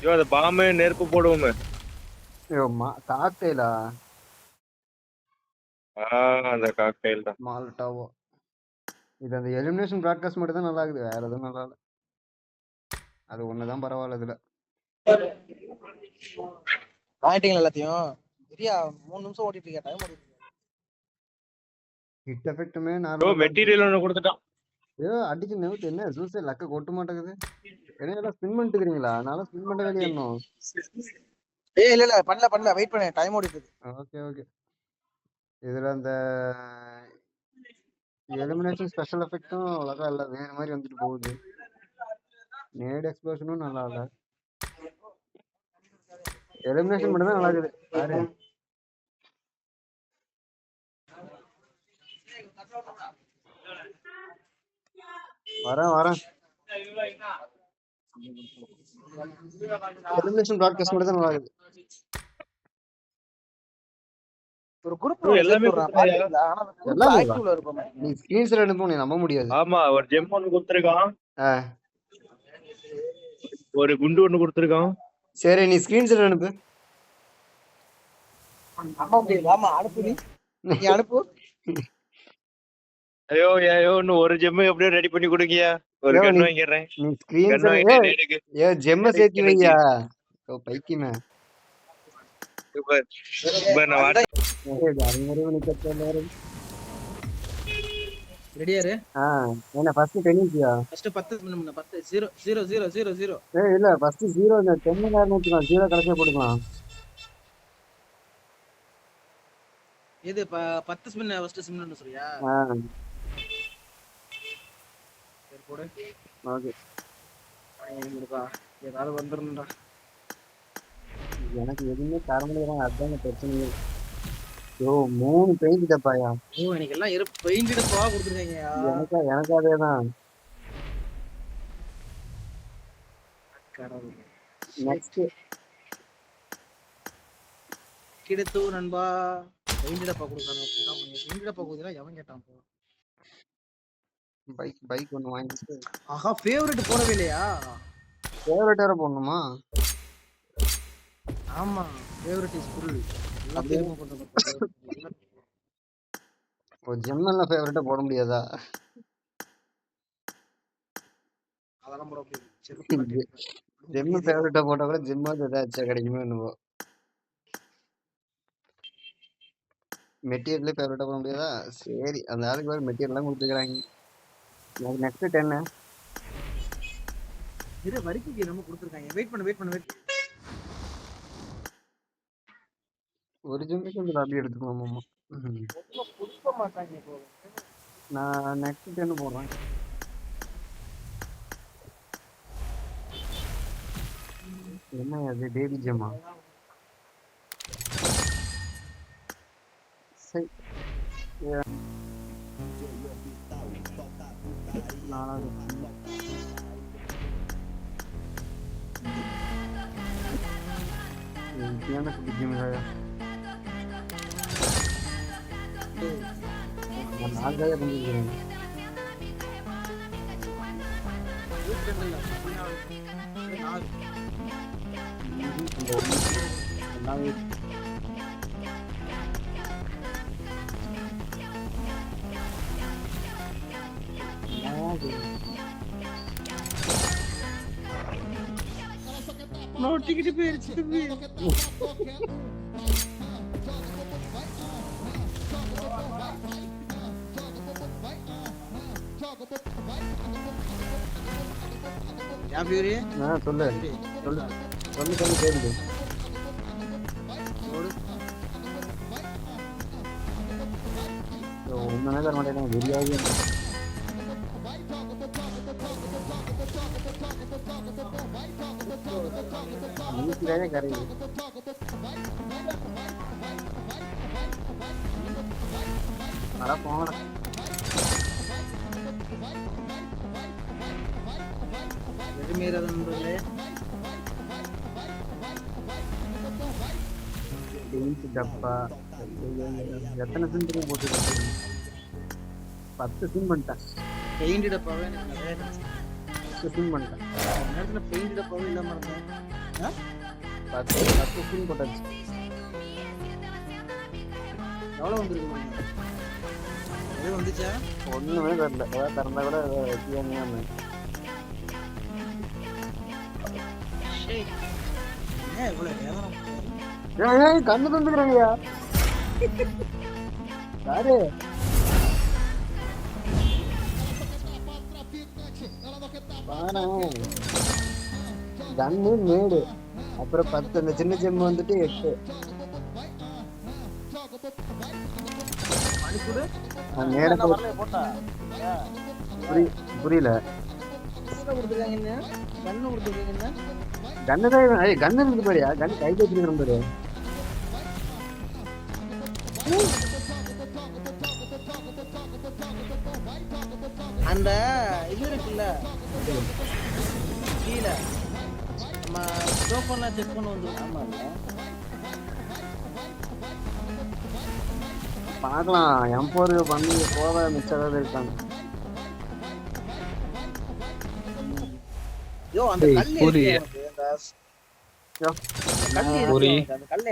ஐயோ அந்த பாம்பு நெருப்பு போடுவோமே. ஐயோ காக்டெயிலா? அந்த காக்டெயில் தான். மால்டாவோ. இது அந்த எலிமினேஷன் பிராட்காஸ்ட் மட்டும் தான் நல்லா இருக்குது, வேற எதுவும் நல்லா இல்லை. அது ஒண்ணுதான் பரவாயில்ல இதுல. வாங்கிட்டீங்களா எல்லாத்தையும்? சரியா 3 நிமிஷம் ஓட்டிட்டு இருக்கேன், டைம் ஓடிட்டு இருக்கு. ஹிட் எஃபெக்ட்டுமே ப்ரோ நார்மல். மெட்டீரியல் ஒன்று கொடுத்துட்டான். ஐயோ அடிச்சு நவுத்து, என்ன ஜூஸே லக்க கொட்ட மாட்டேங்குது. எல்லாம் ஸ்பின் பண்ணிட்டு இருக்கீங்களா? அதனால ஸ்பின் பண்ண வெளியேறணும். ஏய் இல்ல பண்ணல வெயிட் பண்ணு, டைம் ஓடிட்டு இருக்கு. Okay okay. இதுல அந்த எலிமினேஷன் ஸ்பெஷல் எஃபெக்ட்டும் அழகா இல்ல, வேற மாதிரி வந்துட்டு போகுது. நேட் எக்ஸ்ப்ளோஷனும் நல்லா இல்ல. எலிமினேஷன் மட்டும் தான் நல்லா இருக்குது. பாரு வரேன். எலிமினேஷன் பிராட்காஸ்ட் மட்டும் தான் நல்லா இருக்குது. ஒரு குரூப்ல எல்லாமே ஆக்டிவ்ல இருக்கும். நீ ஸ்கிரீன்ஷாட் அனுப்பு, நீ நம்ப முடியாது. ஆமா ஒரு ஜெம் ஒன்று கொடுத்துருக்கான், ஒரு குண்டு ஒன்று கொடுத்துருக்கான். சரி நீ ஸ்கிரீன்ஷாட் அனுப்பு. ஆமா அனுப்பு, நீ அனுப்பு. ஐயோ இன்னும் ஒரு ஜெம் எப்படியோ ரெடி பண்ணி கொடுங்கயா, ஒரு கன் வாங்கிடுறேன். நீ ஸ்கிரீன்ஷாட் ஜெம்ம சேர்த்து வையா பைக்கிமே. ரெடியாரு? என்ன ஃபர்ஸ்ட் டென்னியா? ஃபர்ஸ்ட் 10 பண்ணனும். 10 0 0 0 0 0. ஏய் இல்ல ஃபர்ஸ்ட் 0 இந்த 10 காரணம் வச்சுக்கலாம், 0 கரெக்ட்டா போட்டுக்கலாம். இது 10 ஸ்பின் ஃபர்ஸ்ட் ஸ்பின் சொல்றியா? சரி போடு. ஓகே ஐயோ ஏதாவது வந்துறணும்டா. எனக்கு எதுவுமே தர முடியல, அதான் பிரச்சனை. யோ 3 பெயிண்ட் டப்பாயா? எனக்கு எல்லாம் பெயிண்ட் டப்பா கொடுத்துருக்கீங்கயா. எனக்கு அதேதான். நெக்ஸ்ட் கிடைத்து நண்பா பெயிண்ட் டப்பா கொடுக்கறானே. பெயிண்ட் டப்பா கொடுத்தா எவன் கேட்டான்? பைக் ஒன்னு வாங்கிட்டு. ஆஹா ஃபேவரட் போடவே இல்லையா? ஃபேவரட் வேற போடணுமா? ஆமா ஃபேவரட் இஸ் ஃபுல். எல்லாம் தேர்வு பண்றது. ஒரு ஜெம்மல்ல ஃபேவரட்டா போட முடியாதா? அதெல்லாம் போட முடியாது. ஜெம்ம ஃபேவரட்டா போட்டா கூட ஜெம்மாவது ஏதாச்சும் கிடைக்குமே என்னவோ. மெட்டீரியல் ஃபேவரட்டா போட முடியாதா? சரி அந்த ஆளுக்கு வேற மெட்டீரியல்லாம் கொடுத்துக்கிறாங்க. எனக்கு நெக்ஸ்ட் 10 இரு வரிக்கு நம்ம கொடுத்துருக்காங்க. வெயிட் பண்ணு. ஒரு ஜெம்முக்கு இந்த லாபி எடுத்துக்கலாமா? கொடுக்க மாட்டாங்க. நான் நெக்ஸ்ட் 10 போடுறேன். என்ன அது பேபி ஜெம்மா? சரி என்ன பிடிக்கும் நான் 4 பண்ணிக்கிறேன். நோட்டிக்கிட்டு போயிருச்சு. சொல்லு கேளுங்க. ஒண்ணுமே தர மாட்டேன் தெரியாது. கரையுது போன டப்பா. எத்தனை சிம் போட்டு 10 சிம் பண்ணிட்டேன். பெயிண்ட் டப்பாவே 10 சிம் பண்ணிட்டேன். பெயிண்ட் டப்பாவே இல்லாம இருந்தேன். 10 ஸ்கின் போட்டாச்சு. எவ்வளவு வந்திருக்கு எது வந்துச்சா? ஒண்ணுமே தெரியல. ஏதாவது திறந்தா கூட வெட்டியாங்க. ஏன் இவ்வளவு வேதனை? ஏய் கண்ணு தந்துக்கிறாங்கயா. யாரு பாரு கண்ணு மேடு அப்புறம் 10 அந்த சின்ன ஜெம் வந்துட்டு 8 மணிக்கூட மேட போட்டா புரியல. கொடுத்துருக்காங்க என்ன கண்ணு கொடுத்துருக்காங்க என்ன கண்ணு தான் கண்ணு இருக்கு பாரியா. கண்ணு கையில வச்சிருக்கிற பாரு. அந்த இது இருக்குல்ல கீழே நம்ம டோக்கன்லாம் செக் பண்ண வந்து பார்க்கலாம். M4 பண்ணி போக மிச்சம் இருக்காங்க. யோ அந்த கல்லு பூரி. அந்த கல்லு